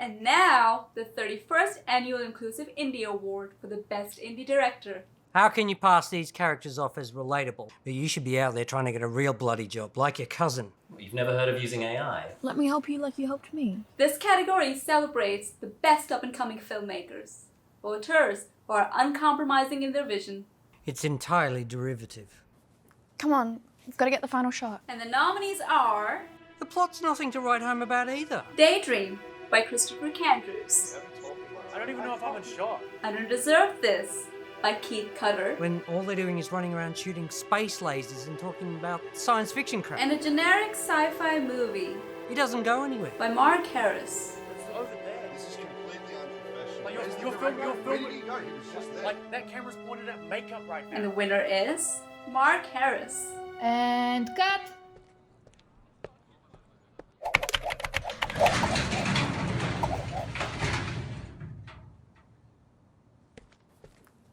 And now, the 31st Annual Inclusive Indie Award for the Best Indie Director. How can you pass these characters off as relatable? But you should be out there trying to get a real bloody job, like your cousin. You've never heard of using AI? Let me help you like you helped me. This category celebrates the best up-and-coming filmmakers, auteurs who are uncompromising in their vision. It's entirely derivative. Come on, we've got to get the final shot. And the nominees are... The plot's nothing to write home about either. Daydream by Christopher Candrews. I don't even know if I'm in shot. I Don't Deserve This by Keith Cutter. When all they're doing is running around shooting space lasers and talking about science fiction crap. And a generic sci-fi movie He doesn't go anywhere. by Mark Harris. It's over there. This is completely unprofessional. Like, There's you're no filming- way- you're where did filming- he go? He was just there. Like, that camera's pointed at makeup right now. And the winner is Mark Harris. And cut!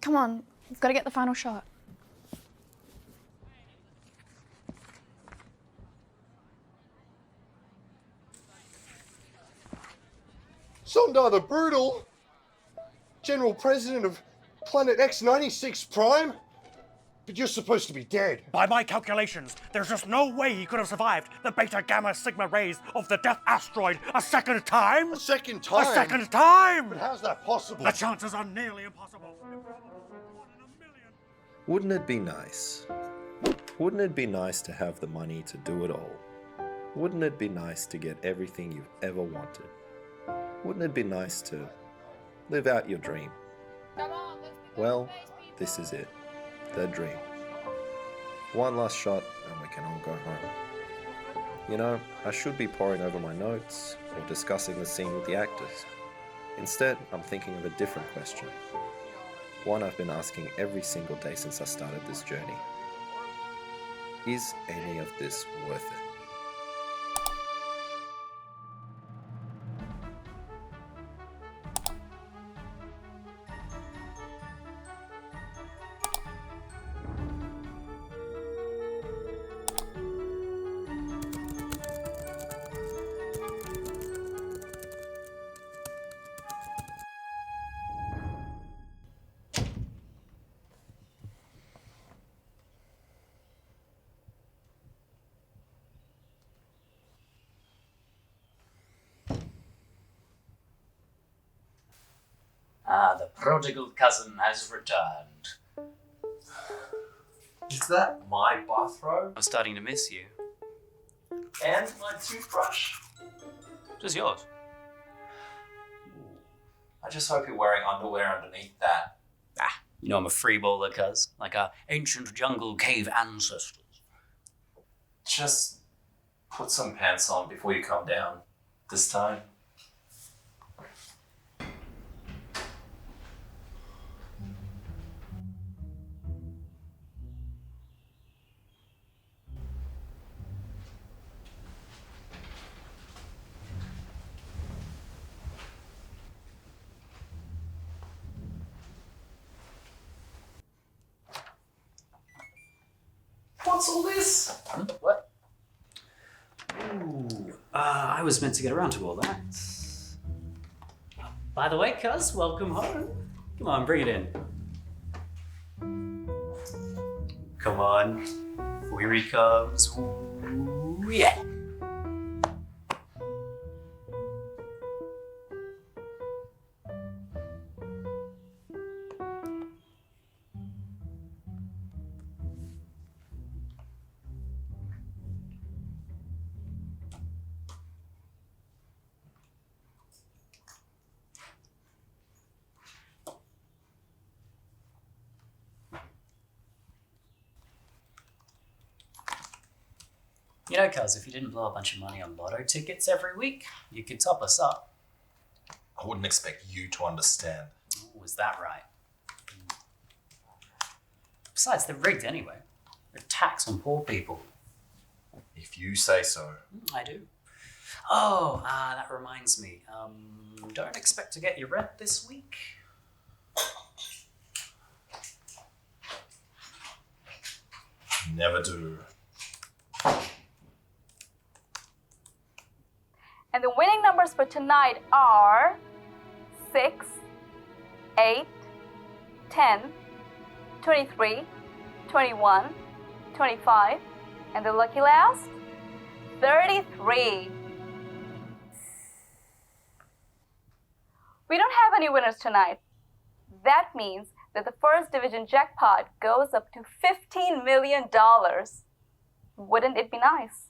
Come on, we've got to get the final shot. Sondar the Brutal, General President of Planet X96 Prime? But you're supposed to be dead. By my calculations, there's just no way he could have survived the Beta Gamma Sigma rays of the Death Asteroid a second time! A second time? A second time! But how's that possible? The chances are nearly impossible. 1 in a million. Wouldn't it be nice? Wouldn't it be nice to have the money to do it all? Wouldn't it be nice to get everything you've ever wanted? Wouldn't it be nice to live out your dream? Well, this is it. The dream. One last shot and we can all go home. You know, I should be poring over my notes or discussing the scene with the actors. Instead, I'm thinking of a different question. One I've been asking every single day since I started this journey. Is any of this worth it? The Prodigal Cousin has returned. Is that my bathrobe? I'm starting to miss you. And my toothbrush? Just yours. I just hope you're wearing underwear underneath that. You know I'm a freeballer, cuz. Like our ancient jungle cave ancestors. Just put some pants on before you come down. This time. What's all this? What? Ooh, I was meant to get around to all that. By the way, cuz, welcome home. Come on, bring it in. Come on. Here he comes. Ooh, yeah. You know, cuz, if you didn't blow a bunch of money on lotto tickets every week, you could top us up. I wouldn't expect you to understand. Oh, is that right? Besides, they're rigged anyway. They're a tax on poor people. If you say so. I do. Oh, that reminds me. Don't expect to get your rent this week. Never do. And the winning numbers for tonight are 6, 8, 10, 23, 21, 25, and the lucky last, 33. We don't have any winners tonight. That means that the first division jackpot goes up to $15 million. Wouldn't it be nice?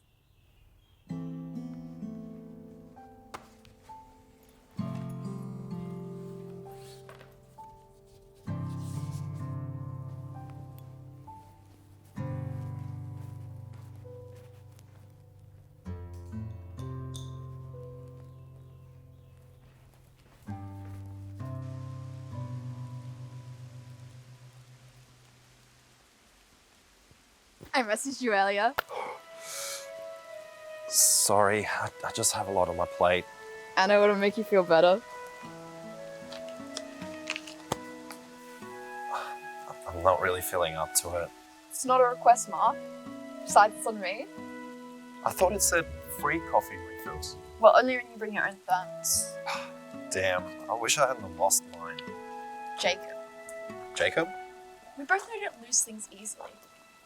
I messaged you earlier. Sorry, I just have a lot on my plate. I know what'll make you feel better. I'm not really feeling up to it. It's not a request, Mark. Besides, it's on me. I thought it said free coffee refills. Well, only when you bring your own thermos. Damn, I wish I hadn't lost mine. Jacob. Jacob? We both know you don't lose things easily.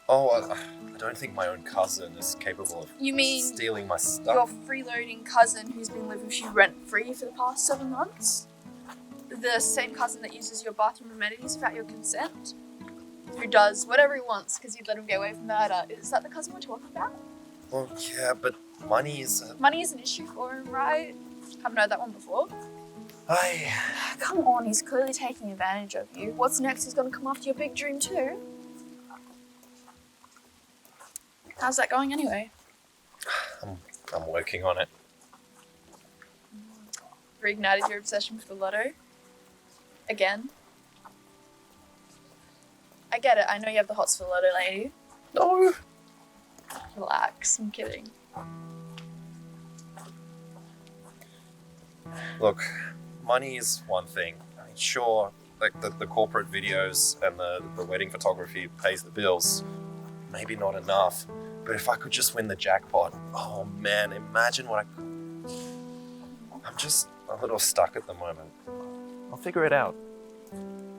Oh, I don't think my own cousin is capable of You mean stealing my your stuff. freeloading cousin who's been living with you rent-free for the past 7 months? The same cousin that uses your bathroom amenities without your consent? Who does whatever he wants because you'd let him get away with murder. Is that the cousin we're talking about? Well, yeah, but money is... Money is an issue for him, right? Haven't heard that one before. I... Come on, he's clearly taking advantage of you. What's next? He's gonna come after your big dream too. How's that going anyway? I'm working on it. Reignited your obsession with the lotto? Again? I get it, I know you have the hots for the lotto, lady. No. Relax, I'm kidding. Look, money is one thing. I mean, sure, like the corporate videos and the wedding photography pays the bills. Maybe not enough, but if I could just win the jackpot, oh man, imagine what I could. I'm just a little stuck at the moment. I'll figure it out.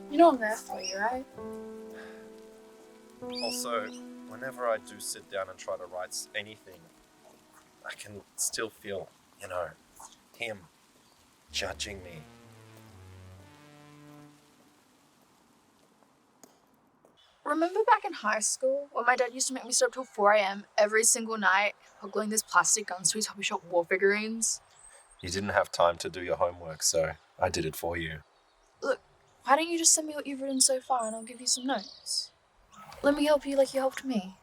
You know I'm there for you, right? Also, whenever I do sit down and try to write anything, I can still feel, him judging me. Remember back in high school when my dad used to make me stay up till 4 a.m. every single night, gluing those plastic guns to his hobby shop war figurines? You didn't have time to do your homework, so I did it for you. Look, why don't you just send me what you've written so far and I'll give you some notes? Let me help you like you helped me.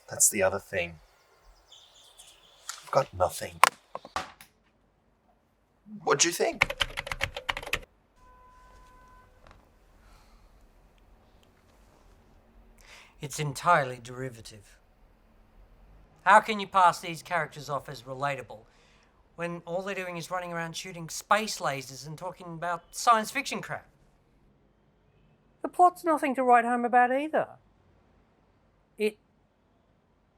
That's the other thing. I've got nothing. What'd you think? It's entirely derivative. How can you pass these characters off as relatable when all they're doing is running around shooting space lasers and talking about science fiction crap? The plot's nothing to write home about either. It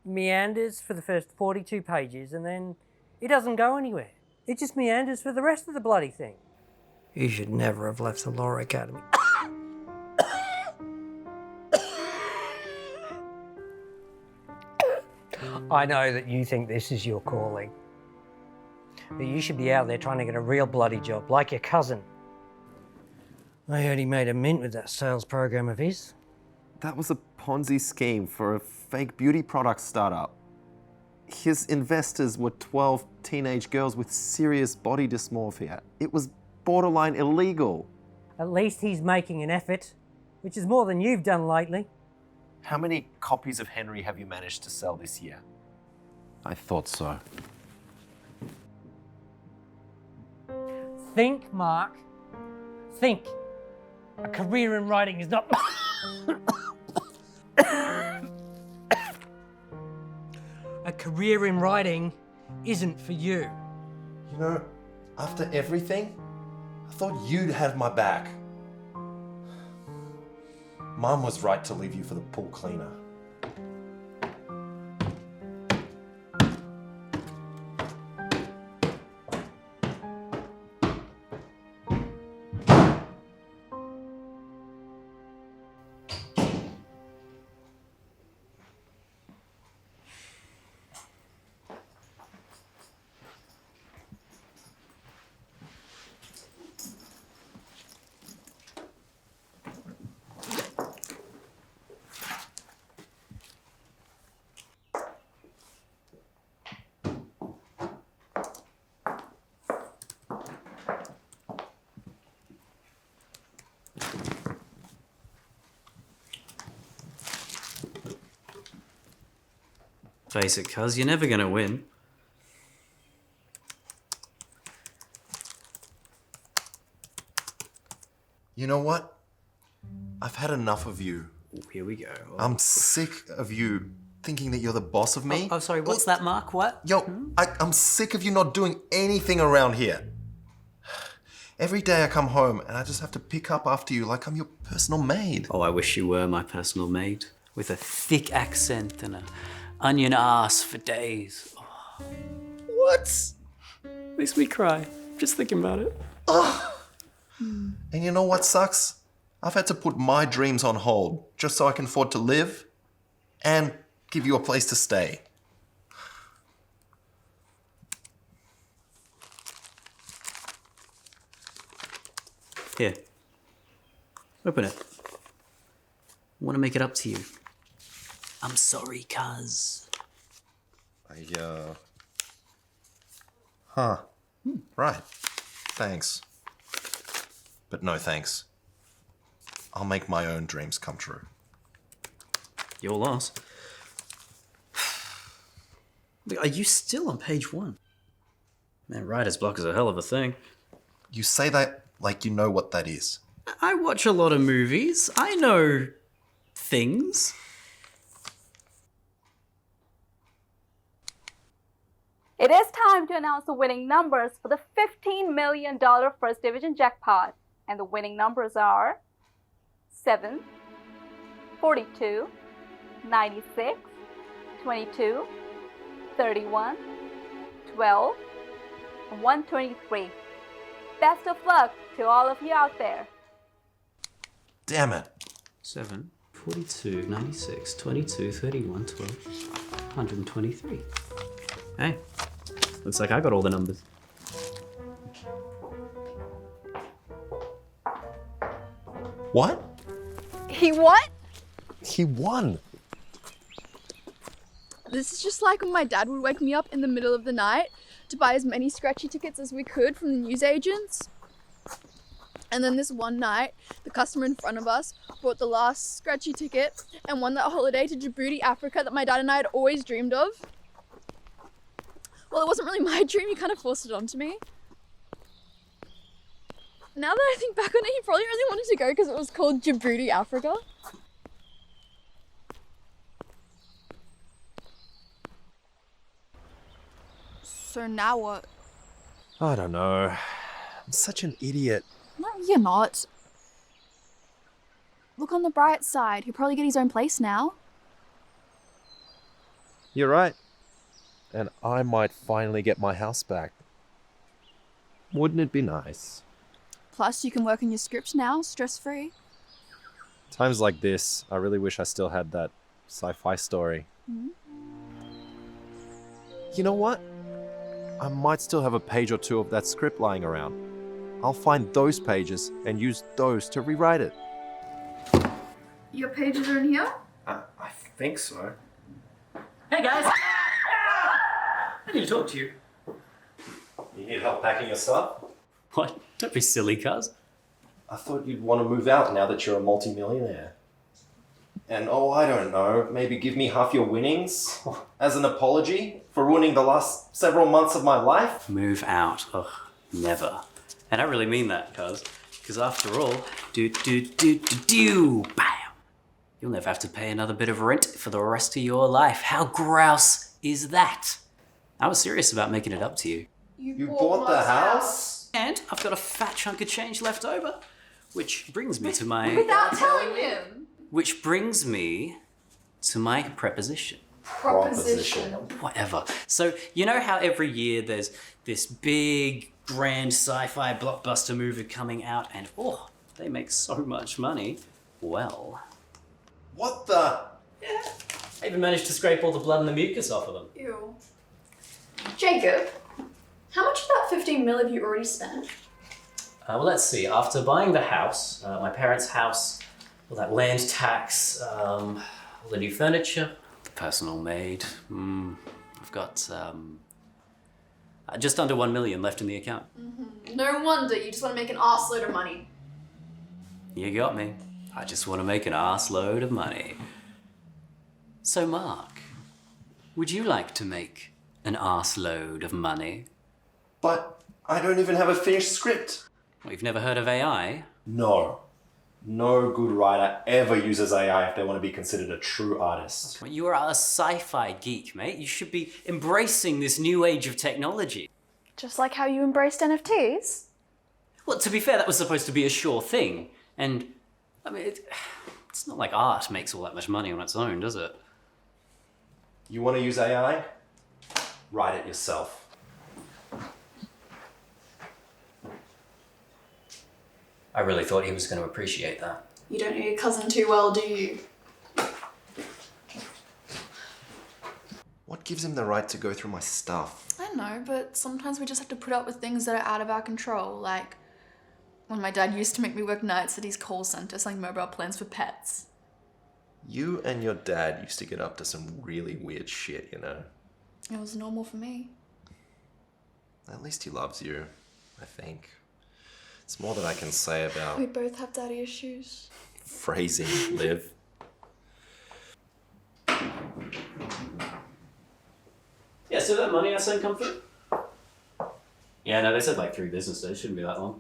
meanders for the first 42 pages and then it doesn't go anywhere. It just meanders for the rest of the bloody thing. You should never have left the Law Academy. I know that you think this is your calling, but you should be out there trying to get a real bloody job, like your cousin. I heard he made a mint with that sales program of his. That was a Ponzi scheme for a fake beauty product startup. His investors were 12 teenage girls with serious body dysmorphia. It was borderline illegal. At least he's making an effort, which is more than you've done lately. How many copies of Henry have you managed to sell this year? I thought so. Think, Mark. Think. A career in writing is not... A career in writing isn't for you. You know, after everything, I thought you'd have my back. Mum was right to leave you for the pool cleaner. face it, cuz, you're never gonna win. You know what? I've had enough of you. Ooh, here we go. I'm sick of you thinking that you're the boss of me. Oh, sorry, what's that, Mark? What? Yo, I'm sick of you not doing anything around here. Every day I come home and I just have to pick up after you like I'm your personal maid. Oh, I wish you were my personal maid. With a thick accent and an onion ass for days. Oh. What? Makes me cry, just thinking about it. And you know what sucks? I've had to put my dreams on hold just so I can afford to live and give you a place to stay. Here. Open it. I want to make it up to you. I'm sorry, cuz. Right. Thanks. But no thanks. I'll make my own dreams come true. Your loss. Are you still on page 1? Man, writer's block is a hell of a thing. You say that like you know what that is. I watch a lot of movies. I know things. It is time to announce the winning numbers for the $15 million First Division jackpot. And the winning numbers are 7, 42, 96, 22, 31, 12, and 123. Best of luck to all of you out there. Damn it. 7, 42, 96, 22, 31, 12, 123. Hey, looks like I got all the numbers. What? He what? He won. This is just like when my dad would wake me up in the middle of the night to buy as many scratchy tickets as we could from the newsagents. And then this one night, the customer in front of us bought the last scratchy ticket and won that holiday to Djibouti, Africa that my dad and I had always dreamed of. Well, it wasn't really my dream, he kind of forced it onto me. Now that I think back on it, he probably only wanted to go because it was called Djibouti, Africa. So now what? I don't know. I'm such an idiot. No, you're not. Look on the bright side. He'll probably get his own place now. You're right. And I might finally get my house back. Wouldn't it be nice? Plus, you can work on your script now, stress-free. Times like this, I really wish I still had that sci-fi story. Mm-hmm. You know what? I might still have a page or two of that script lying around. I'll find those pages and use those to rewrite it. Your pages are in here? I think so. Hey guys! I need to talk to you. You need help packing your stuff? What? Don't be silly, cuz. I thought you'd want to move out now that you're a multi-millionaire. And oh, I don't know, maybe give me half your winnings as an apology for ruining the last several months of my life? Move out. Ugh, never. And I really mean that, cuz. Because after all, bam! You'll never have to pay another bit of rent for the rest of your life. How grouse is that? I was serious about making it up to you. You bought the house? And I've got a fat chunk of change left over. Which brings me to my... Without telling him. Which brings me to my preposition. Proposition. Whatever. So, you know how every year there's this big, grand sci-fi blockbuster movie coming out and, oh, they make so much money? Well... What the? Yeah. I even managed to scrape all the blood and the mucus off of them. Ew. Jacob, how much of that 15 mil have you already spent? Well, let's see. After buying the house, my parents' house, all that land tax, all the new furniture, the personal maid, I've got just under 1 million left in the account. Mm-hmm. No wonder you just want to make an arse load of money. You got me. I just want to make an arse load of money. So, Mark, Would you like to make an arseload of money? But I don't even have a finished script. Well, you've never heard of AI? No. No good writer ever uses AI if they want to be considered a true artist. Well, you are a sci-fi geek, mate. You should be embracing this new age of technology. Just like how you embraced NFTs? Well, to be fair, that was supposed to be a sure thing. And, I mean, it's not like art makes all that much money on its own, does it? You want to use AI? Write it yourself. I really thought he was going to appreciate that. You don't know your cousin too well, do you? What gives him the right to go through my stuff? I know, but sometimes we just have to put up with things that are out of our control, like when my dad used to make me work nights at his call centre selling mobile plans for pets. You and your dad used to get up to some really weird shit, you know? It was normal for me. At least he loves you, I think. It's more than I can say about We both have daddy issues. phrasing, Liv. Yeah, so that money I sent come through? Yeah, no, they said like 3 business days, shouldn't be that long.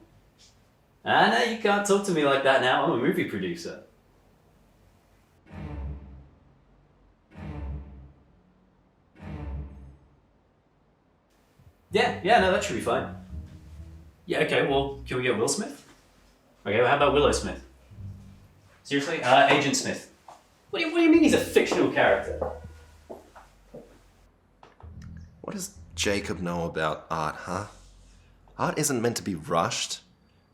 Ah, no, you can't talk to me like that now. I'm a movie producer. Yeah, no, that should be fine. Yeah, okay, well, can we get Will Smith? Okay, well, how about Willow Smith? Seriously? Agent Smith. What do you mean he's a fictional character? What does Jacob know about art, huh? Art isn't meant to be rushed.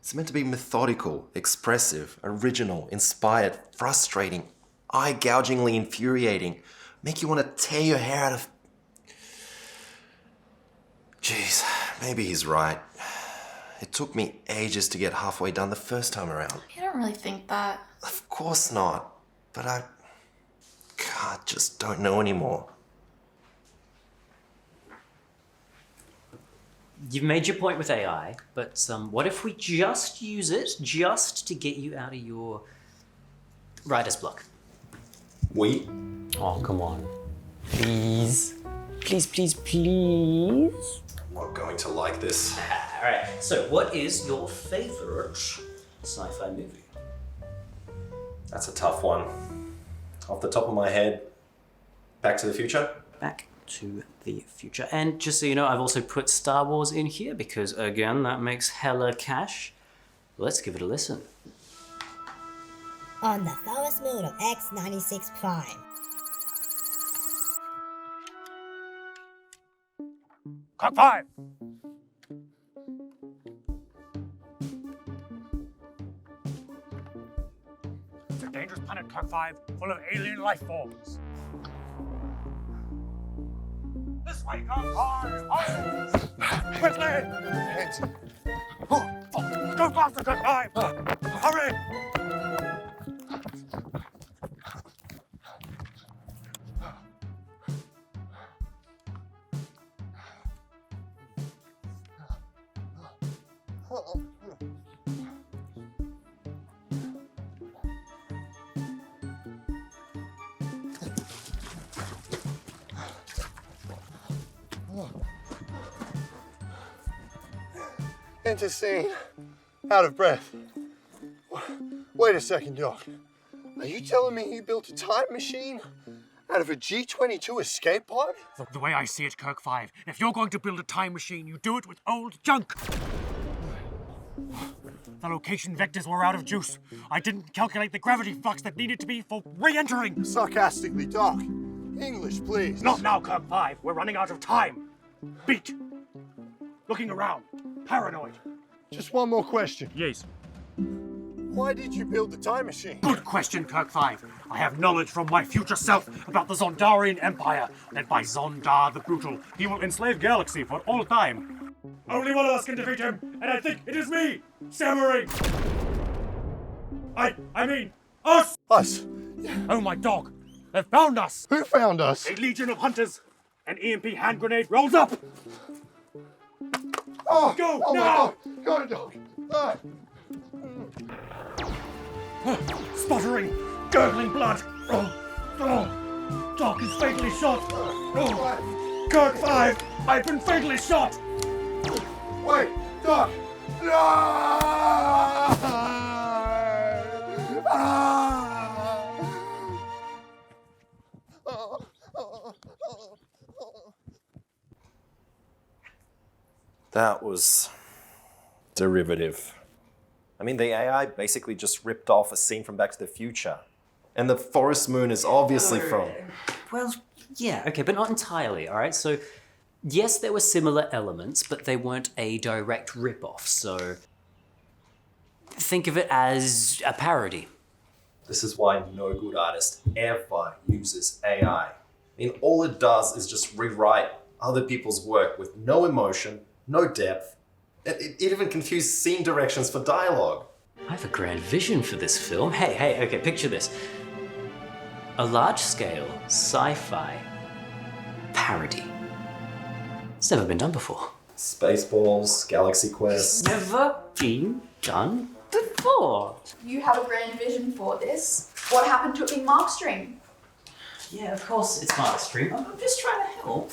It's meant to be methodical, expressive, original, inspired, frustrating, eye-gougingly infuriating, make you want to tear your hair out of... Jeez, maybe he's right. It took me ages to get halfway done the first time around. You don't really think that. Of course not. But I just don't know anymore. You've made your point with AI, but what if we just use it just to get you out of your writer's block? We? Oh, come on. Please. Please. I'm not going to like this. Alright, so what is your favorite sci-fi movie? That's a tough one. Off the top of my head, Back to the Future? Back to the Future. And just so you know, I've also put Star Wars in here because, again, that makes hella cash. Let's give it a listen. On the thoroughest moon of X-96 Prime. Cock 5! It's a dangerous planet, Cock 5, full of alien life forms. This way, Cock 5! Quickly! Go faster, Cock 5! Hurry! Enter scene. Out of breath. Wait a second, Doc. Are you telling me you built a time machine out of a G-22 escape pod? The way I see it, Kirk 5, if you're going to build a time machine, you do it with old junk. The location vectors were out of juice. I didn't calculate the gravity flux that needed to be for re-entering. Sarcastically, Doc. English, please. Not now, Kirk 5. We're running out of time. Beat. Looking around. Paranoid. Just one more question. Yes. Why did you build the time machine? Good question, Kirk 5. I have knowledge from my future self about the Zondarian Empire, led by Zondar the Brutal. He will enslave Galaxy for all time. Only one of us can defeat him, and I think it is me, Samurai. I mean, us! Us? Oh, my dog. They've found us. Who found us? A legion of hunters. An EMP hand grenade rolls up. Oh, Go oh now! My God. Go, Doc. Sputtering, gurgling blood. Oh. Doc is fatally shot! Oh, Kirk 5! I've been fatally shot! Wait, Doc! No! That was derivative. I mean, the AI basically just ripped off a scene from Back to the Future. And the forest moon is obviously from... Well, yeah, okay, but not entirely, all right? So, yes, there were similar elements, but they weren't a direct rip-off, so think of it as a parody. This is why no good artist ever uses AI. I mean, all it does is just rewrite other people's work with no emotion, no depth. It even confused scene directions for dialogue. I have a grand vision for this film. Hey, okay, picture this. A large-scale sci-fi parody. It's never been done before. Spaceballs, Galaxy Quest. Never been done before. You have a grand vision for this. What happened to it being Mark's dream? Yeah, of course it's Mark's dream. I'm just trying to help.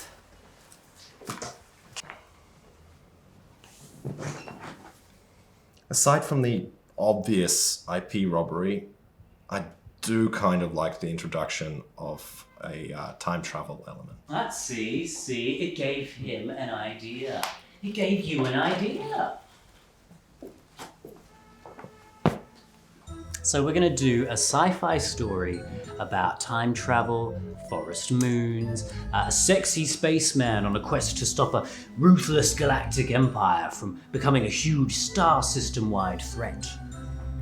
Aside from the obvious IP robbery, I do kind of like the introduction of a time travel element. Let's see, it gave him an idea. It gave you an idea. So we're gonna do a sci-fi story about time travel, forest moons, a sexy spaceman on a quest to stop a ruthless galactic empire from becoming a huge star system-wide threat.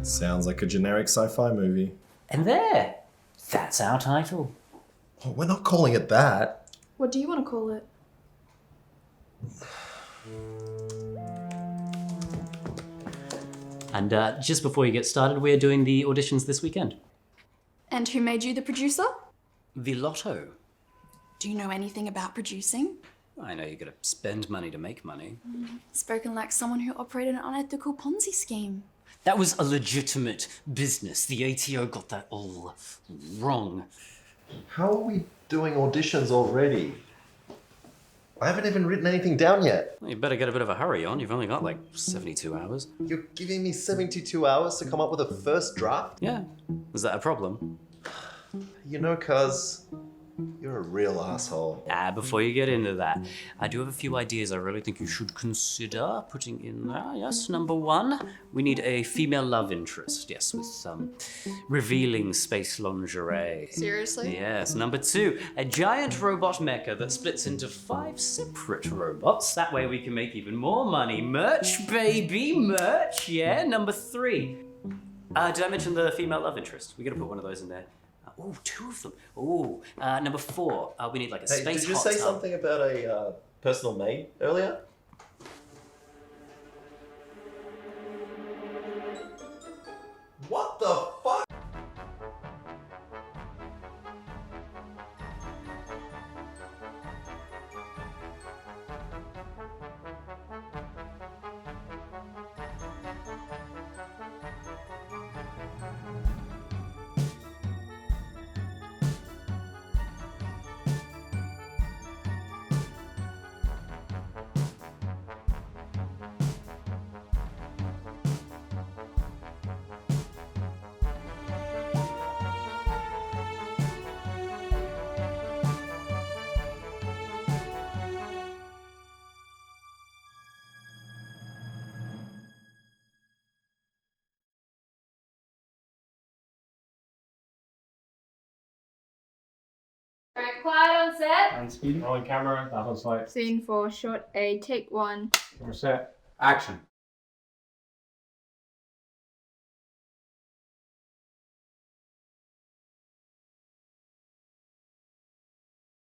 Sounds like a generic sci-fi movie. And that's our title. Oh, we're not calling it that. What do you want to call it? And just before you get started, we're doing the auditions this weekend. And who made you the producer? The Lotto. Do you know anything about producing? I know you gotta spend money to make money. Spoken like someone who operated an unethical Ponzi scheme. That was a legitimate business. The ATO got that all wrong. How are we doing auditions already? I haven't even written anything down yet. Well, you better get a bit of a hurry on. You've only got like 72 hours. You're giving me 72 hours to come up with a first draft? Yeah. Is that a problem? You know, cuz, you're a real asshole. Before you get into that, I do have a few ideas I really think you should consider putting in there. Yes, number one, we need a female love interest. Yes, with some revealing space lingerie. Seriously? Yes. Number two, a giant robot mecha that splits into 5 separate robots. That way we can make even more money. Merch, baby, merch. Yeah. Number three, did I mention the female love interest? We gotta put one of those in there. Oh, 2 of them. Oh, number 4, we need like a space hot tub. Did you say something about a personal maid earlier? What the fuck? Alright, quiet on set. And speed, rolling camera, that was like... Scene 4, shot A, take 1. We're set. Action.